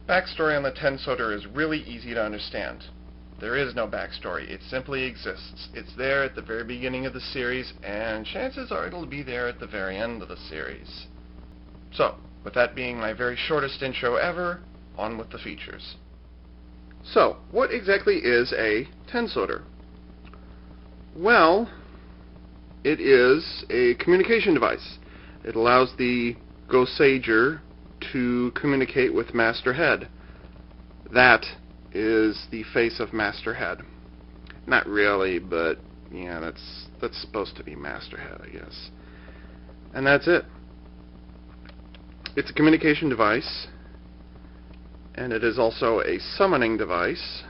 Backstory on the Tensouder is really easy to understand. There is no backstory. It simply exists. It's there at the very beginning of the series, and chances are it'll be there at the very end of the series. So, with that being my very shortest intro ever, on with the features. So, what exactly is a Tensouder? Well, it is a communication device. It allows the Goseiger to communicate with Master Head. That is the face of Master Head. Not really, but yeah, that's supposed to be Master Head, I guess. And that's it. It's a communication device, and it is also a summoning device,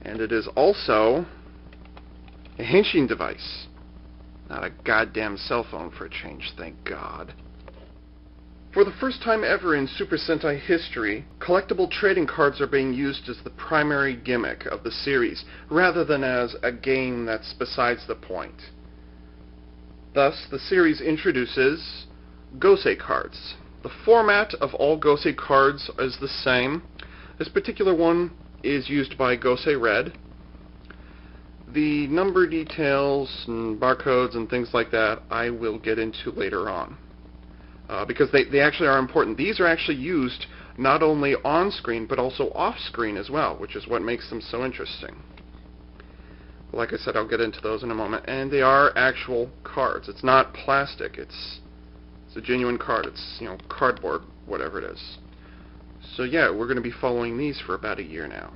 and it is also a henshin device. Not a goddamn cell phone for a change, thank God. For the first time ever in Super Sentai history, collectible trading cards are being used as the primary gimmick of the series, rather than as a game that's besides the point. Thus, the series introduces Gosei Cards. The format of all Gosei Cards is the same. This particular one is used by Gosei Red. The number details and barcodes and things like that I will get into later on. Because they actually are important. These are actually used not only on-screen, but also off-screen as well, which is what makes them so interesting. Like I said, I'll get into those in a moment. And they are actual cards. It's not plastic. It's a genuine card. It's, cardboard, whatever it is. So yeah, we're going to be following these for about a year now.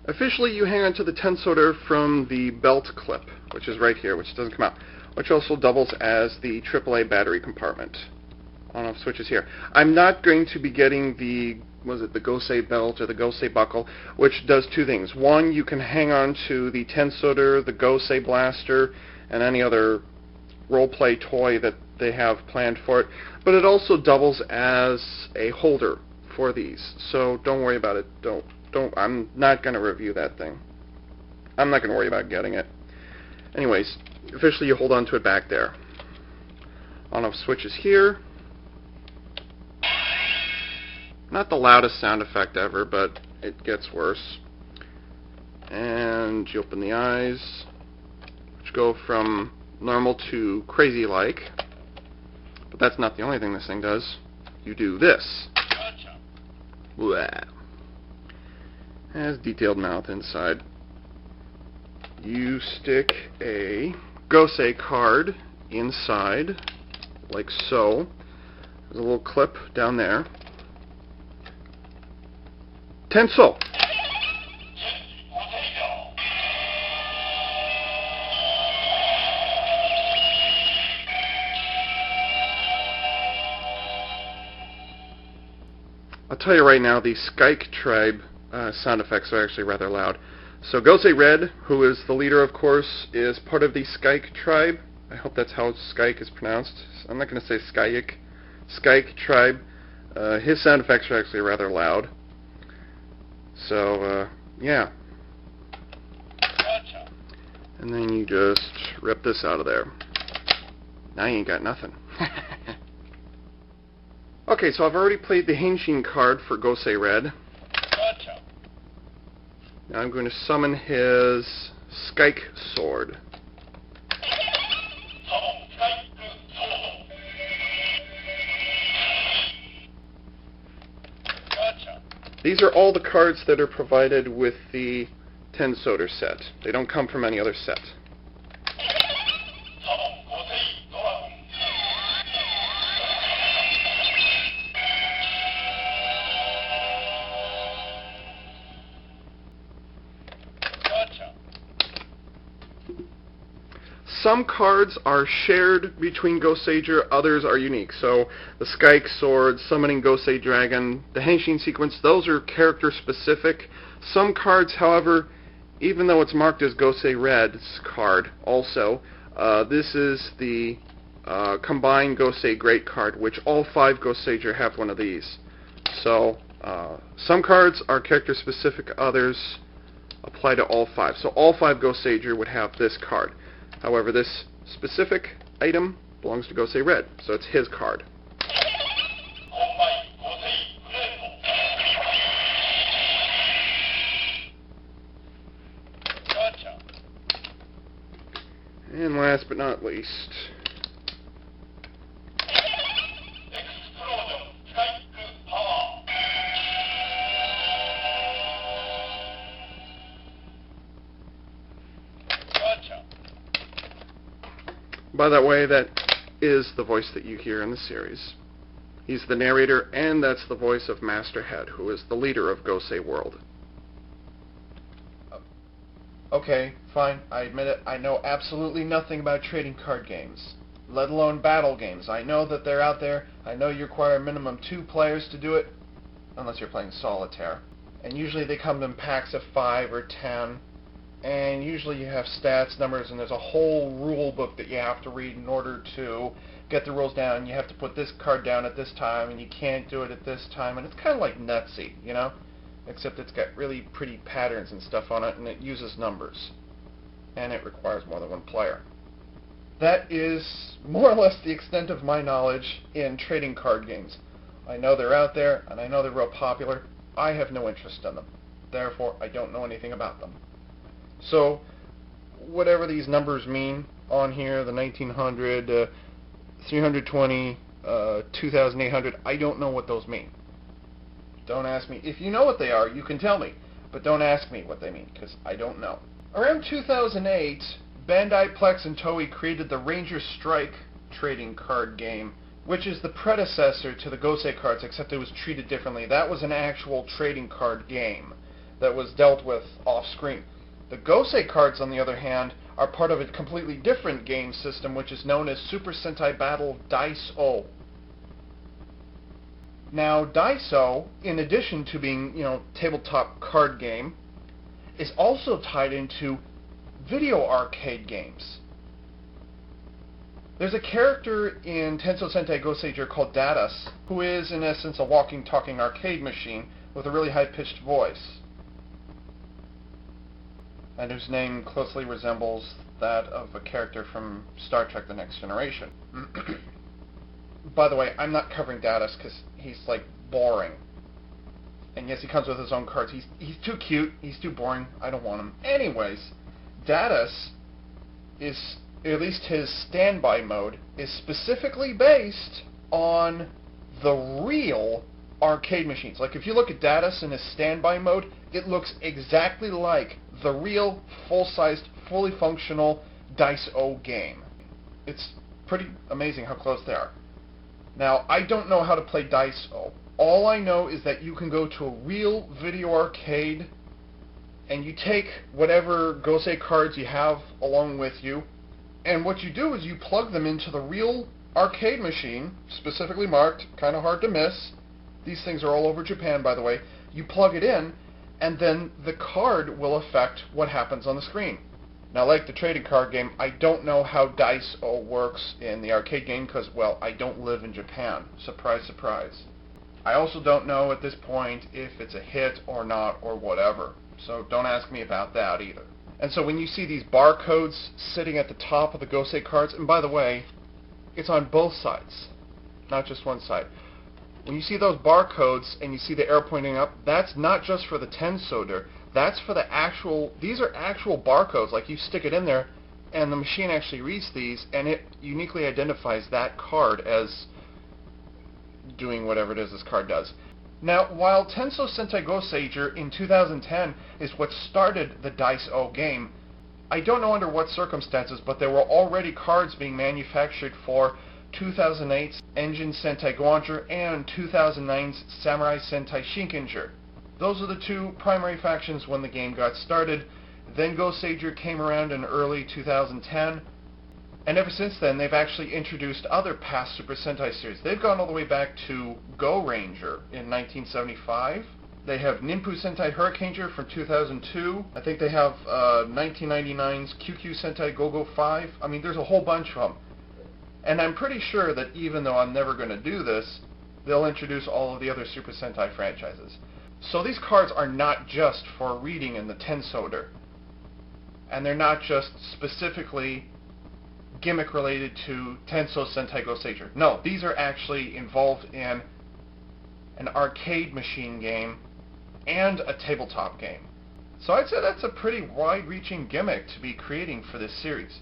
Officially, you hang onto the Tensouder from the belt clip, which is right here, which doesn't come out, which also doubles as the AAA battery compartment. On-off switches here. I'm not going to be getting the Gosei belt or the Gosei buckle, which does two things. One, you can hang on to the Tensouder, the Gosei blaster, and any other role-play toy that they have planned for it, but it also doubles as a holder for these, so don't worry about it. I'm not going to review that thing. I'm not going to worry about getting it. Anyways, officially you hold on to it back there. On-off switches here. Not the loudest sound effect ever, but it gets worse. And you open the eyes, which go from normal to crazy-like. But that's not the only thing this thing does. You do this. Blah. Has detailed mouth inside. You stick a Gosei card inside, like so. There's a little clip down there. Tensou! I'll tell you right now, the Skyke Tribe sound effects are actually rather loud. So Gosei Red, who is the leader, of course, is part of the Skyke Tribe. I hope that's how Skyke is pronounced. I'm not going to say Skyke. Skyke Tribe. His sound effects are actually rather loud. So, yeah. And then you just rip this out of there. Now you ain't got nothing. Okay, so I've already played the henshin card for Gosei Red. Now I'm going to summon his Skyke sword. These are all the cards that are provided with the Tensouder set. They don't come from any other set. Some cards are shared between Goseiger, others are unique. So the Skyke Sword, Summoning Gosei Dragon, the Henshin Sequence, those are character specific. Some cards, however, even though it's marked as Gosei Red's card also, this is the Combined Gosei Great card, which all 5 Goseiger have one of these. So some cards are character specific, others apply to all 5. So all 5 Goseiger would have this card. However, this specific item belongs to Gosei Red, so it's his card. And last but not least, by that way, that is the voice that you hear in the series. He's the narrator, and that's the voice of Master Head, who is the leader of Gosei World. Okay, fine, I admit it. I know absolutely nothing about trading card games, let alone battle games. I know that they're out there. I know you require a minimum 2 players to do it, unless you're playing solitaire. And usually they come in packs of 5 or 10, and usually you have stats, numbers, and there's a whole rule book that you have to read in order to get the rules down. You have to put this card down at this time, and you can't do it at this time, and it's kind of like Nutsy, you know? Except it's got really pretty patterns and stuff on it, and it uses numbers. And it requires more than 1 player. That is more or less the extent of my knowledge in trading card games. I know they're out there, and I know they're real popular. I have no interest in them. Therefore, I don't know anything about them. So, whatever these numbers mean on here, the 1900, 320, 2800, I don't know what those mean. Don't ask me. If you know what they are, you can tell me. But don't ask me what they mean, because I don't know. Around 2008, Bandai, Plex, and Toei created the Ranger Strike trading card game, which is the predecessor to the Gosei Cards, except it was treated differently. That was an actual trading card game that was dealt with off-screen. The Gosei Cards, on the other hand, are part of a completely different game system, which is known as Super Sentai Battle Dice-O. Now, Dice-O, in addition to being, tabletop card game, is also tied into video arcade games. There's a character in Tensou Sentai Goseiger called Datus, who is, in essence, a walking, talking arcade machine with a really high-pitched voice, and whose name closely resembles that of a character from Star Trek: The Next Generation. By the way, I'm not covering Datus because he's, boring. And yes, he comes with his own cards. He's too cute. He's too boring. I don't want him. Anyways, Datus is, at least his standby mode, is specifically based on the real arcade machines. Like, if you look at Datus in his standby mode, it looks exactly like the real, full-sized, fully functional Dice-O game. It's pretty amazing how close they are. Now, I don't know how to play Dice-O. All I know is that you can go to a real video arcade, and you take whatever Gosei cards you have along with you, and what you do is you plug them into the real arcade machine, specifically marked, kind of hard to miss. These things are all over Japan, by the way. You plug it in, and then the card will affect what happens on the screen. Now, like the trading card game, I don't know how Dice-O works in the arcade game because, well, I don't live in Japan. Surprise, surprise. I also don't know at this point if it's a hit or not or whatever. So don't ask me about that either. And so when you see these barcodes sitting at the top of the Gosei cards, and by the way, it's on both sides, not just one side. When you see those barcodes and you see the arrow pointing up, that's not just for the Tensouder. That's for the actual, these are actual barcodes. Like, you stick it in there, and the machine actually reads these, and it uniquely identifies that card as doing whatever it is this card does. Now, while Tensou Sentai Goseiger in 2010 is what started the Dice-O game, I don't know under what circumstances, but there were already cards being manufactured for 2008's Engine Sentai Goseiger and 2009's Samurai Sentai Shinkenger. Those are the 2 primary factions when the game got started. Then Goseiger came around in early 2010, and ever since then they've actually introduced other past Super Sentai series. They've gone all the way back to Go Ranger in 1975. They have Ninpu Sentai Hurricaneger from 2002. I think they have 1999's QQ Sentai Go-Go 5. I mean, there's a whole bunch of them. And I'm pretty sure that even though I'm never going to do this, they'll introduce all of the other Super Sentai franchises. So these cards are not just for reading in the Tensouder. And they're not just specifically gimmick related to Tensou Sentai Goseiger. No, these are actually involved in an arcade machine game and a tabletop game. So I'd say that's a pretty wide-reaching gimmick to be creating for this series.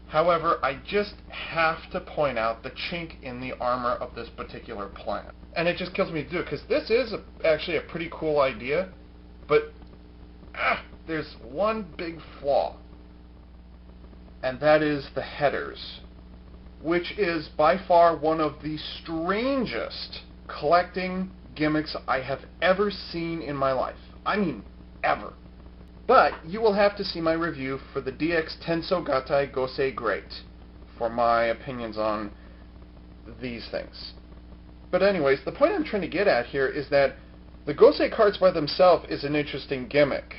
However, I just have to point out the chink in the armor of this particular plant. And it just kills me to do it, because this is actually a pretty cool idea, but there's one big flaw, and that is the headers, which is by far one of the strangest collecting gimmicks I have ever seen in my life. I mean, ever. But you will have to see my review for the DX Tensou Sentai Goseiger for my opinions on these things. But anyways, the point I'm trying to get at here is that the Gosei cards by themselves is an interesting gimmick.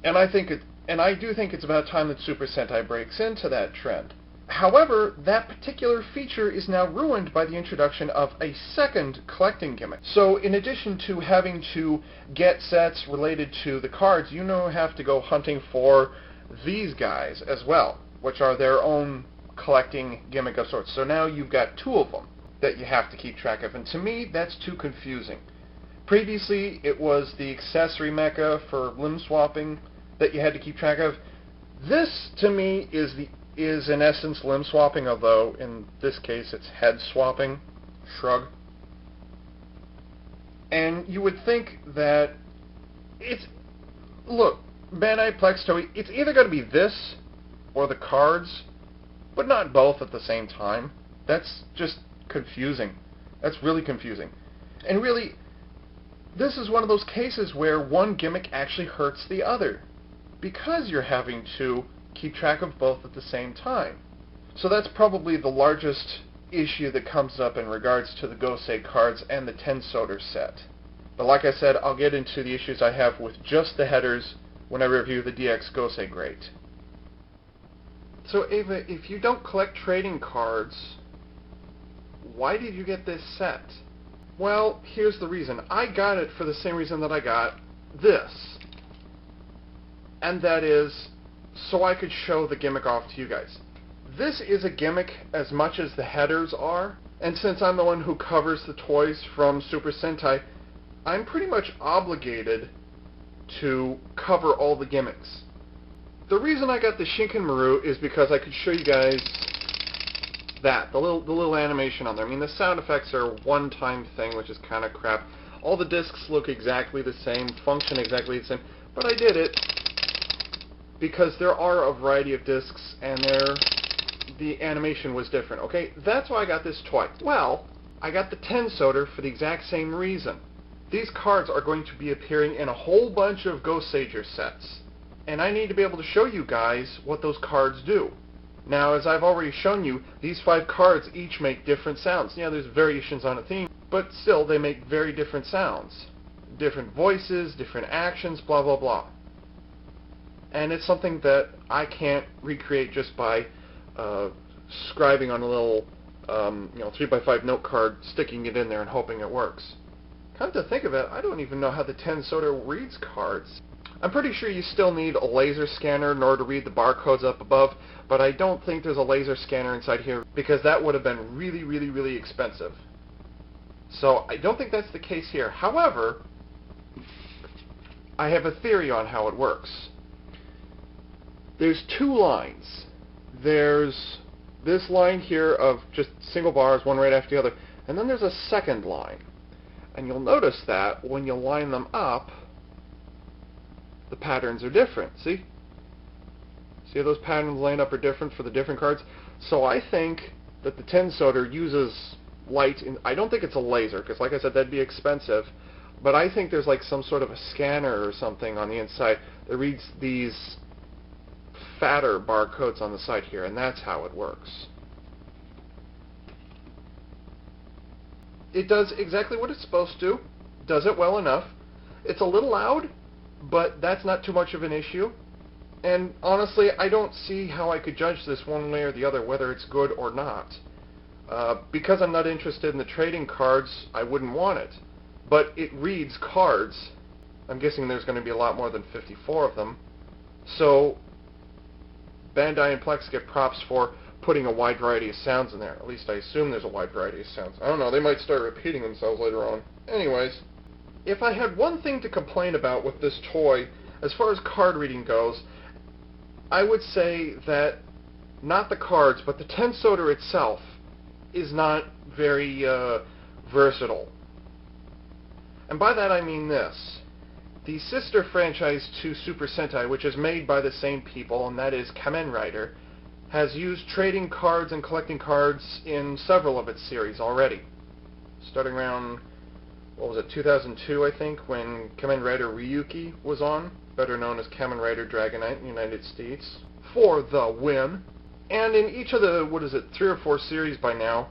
And I do think it's about time that Super Sentai breaks into that trend. However, that particular feature is now ruined by the introduction of a second collecting gimmick. So in addition to having to get sets related to the cards, you now have to go hunting for these guys as well, which are their own collecting gimmick of sorts. So now you've got two of them that you have to keep track of, and to me, that's too confusing. Previously, it was the accessory mecha for limb swapping that you had to keep track of. This, to me, is in essence limb swapping, although in this case it's head swapping. Shrug. And you would think that look, Bandai Plex Toei, it's either going to be this or the cards, but not both at the same time. That's just confusing. That's really confusing. And really, this is one of those cases where one gimmick actually hurts the other, because you're having to keep track of both at the same time. So that's probably the largest issue that comes up in regards to the Gosei cards and the Tensouder set. But like I said, I'll get into the issues I have with just the headers when I review the DX Goseiger. So Ava, if you don't collect trading cards, why did you get this set? Well, here's the reason. I got it for the same reason that I got this. And that is so I could show the gimmick off to you guys. This is a gimmick as much as the headers are, and since I'm the one who covers the toys from Super Sentai, I'm pretty much obligated to cover all the gimmicks. The reason I got the Shinkenmaru is because I could show you guys the little animation on there. I mean, the sound effects are a one-time thing, which is kind of crap. All the discs look exactly the same, function exactly the same, but I did it because there are a variety of discs, and the animation was different, okay? That's why I got this toy. Well, I got the Tensouder for the exact same reason. These cards are going to be appearing in a whole bunch of Goseiger sets, and I need to be able to show you guys what those cards do. Now, as I've already shown you, these 5 cards each make different sounds. Yeah, there's variations on a theme, but still, they make very different sounds. Different voices, different actions, blah, blah, blah. And it's something that I can't recreate just by scribing on a little 3x5 note card, sticking it in there and hoping it works. Come to think of it, I don't even know how the Tensouder reads cards. I'm pretty sure you still need a laser scanner in order to read the barcodes up above, but I don't think there's a laser scanner inside here because that would have been really, really, really expensive. So I don't think that's the case here. However, I have a theory on how it works. There's 2 lines. There's this line here of just single bars, one right after the other, and then there's a second line. And you'll notice that when you line them up, the patterns are different. See? See how those patterns lined up are different for the different cards? So I think that the Tensouder uses light. I don't think it's a laser, because like I said, that'd be expensive. But I think there's like some sort of a scanner or something on the inside that reads these fatter barcodes on the side here, and that's how it works. It does exactly what it's supposed to, does it well enough. It's a little loud, but that's not too much of an issue. And honestly, I don't see how I could judge this one way or the other, whether it's good or not. Because I'm not interested in the trading cards, I wouldn't want it. But it reads cards. I'm guessing there's going to be a lot more than 54 of them. So Bandai and Plex get props for putting a wide variety of sounds in there. At least I assume there's a wide variety of sounds. I don't know, they might start repeating themselves later on. Anyways, if I had one thing to complain about with this toy, as far as card reading goes, I would say that not the cards, but the Tensouder itself is not very versatile. And by that I mean this. The sister franchise to Super Sentai, which is made by the same people, and that is Kamen Rider, has used trading cards and collecting cards in several of its series already. Starting around, 2002, I think, when Kamen Rider Ryuki was on, better known as Kamen Rider Dragonite in the United States, for the win. And in each of the, 3 or 4 series by now,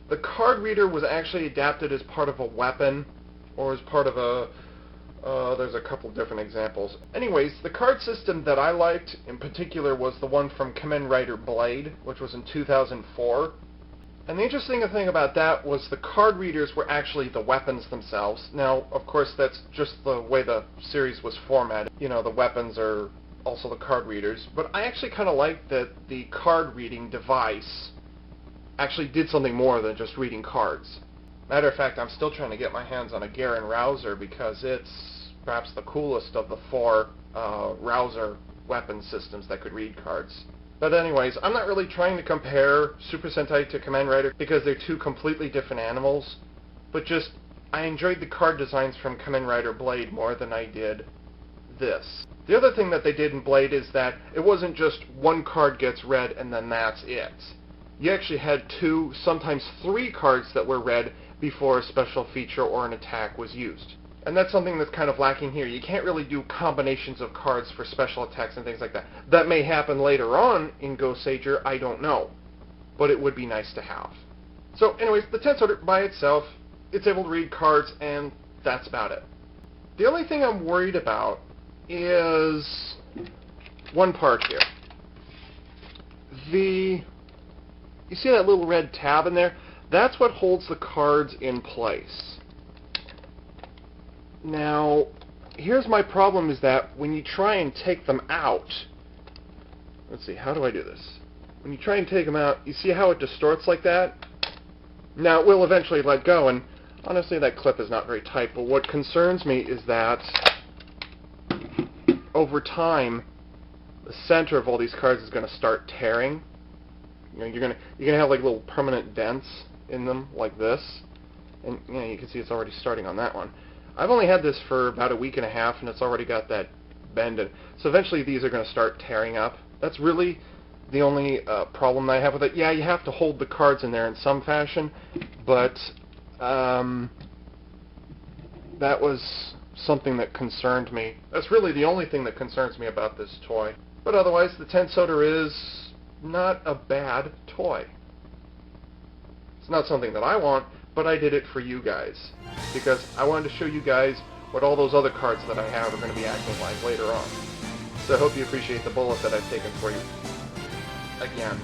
the card reader was actually adapted as part of a weapon, or as part of a, there's a couple different examples. Anyways, the card system that I liked in particular was the one from Kamen Rider Blade, which was in 2004. And the interesting thing about that was the card readers were actually the weapons themselves. Now, of course, that's just the way the series was formatted. You know, the weapons are also the card readers. But I actually kind of liked that the card reading device actually did something more than just reading cards. Matter of fact, I'm still trying to get my hands on a Garen Rouser because it's perhaps the coolest of the 4 Rouser weapon systems that could read cards. But anyways, I'm not really trying to compare Super Sentai to Kamen Rider because they're 2 completely different animals, but just I enjoyed the card designs from Kamen Rider Blade more than I did this. The other thing that they did in Blade is that it wasn't just one card gets read and then that's it. You actually had 2, sometimes 3 cards that were read before a special feature or an attack was used. And that's something that's kind of lacking here. You can't really do combinations of cards for special attacks and things like that. That may happen later on in Goseiger, I don't know. But it would be nice to have. So anyways, the Tensouder by itself, it's able to read cards, and that's about it. The only thing I'm worried about is one part here. You see that little red tab in there? That's what holds the cards in place. Now, here's my problem is that when you try and take them out, let's see, how do I do this? When you try and take them out, you see how it distorts like that? Now, it will eventually let go, and honestly, that clip is not very tight, but what concerns me is that over time, the center of all these cards is going to start tearing. You know, you're gonna have like little permanent dents in them like this, and you know, you can see it's already starting on that one. I've only had this for about a week and a half, and it's already got that bend in. So eventually these are going to start tearing up. That's really the only problem I have with it. Yeah, you have to hold the cards in there in some fashion, but that was something that concerned me. That's really the only thing that concerns me about this toy. But otherwise, the Tensouder is not a bad toy. It's not something that I want, but I did it for you guys, because I wanted to show you guys what all those other cards that I have are going to be acting like later on. So I hope you appreciate the bullet that I've taken for you. Again.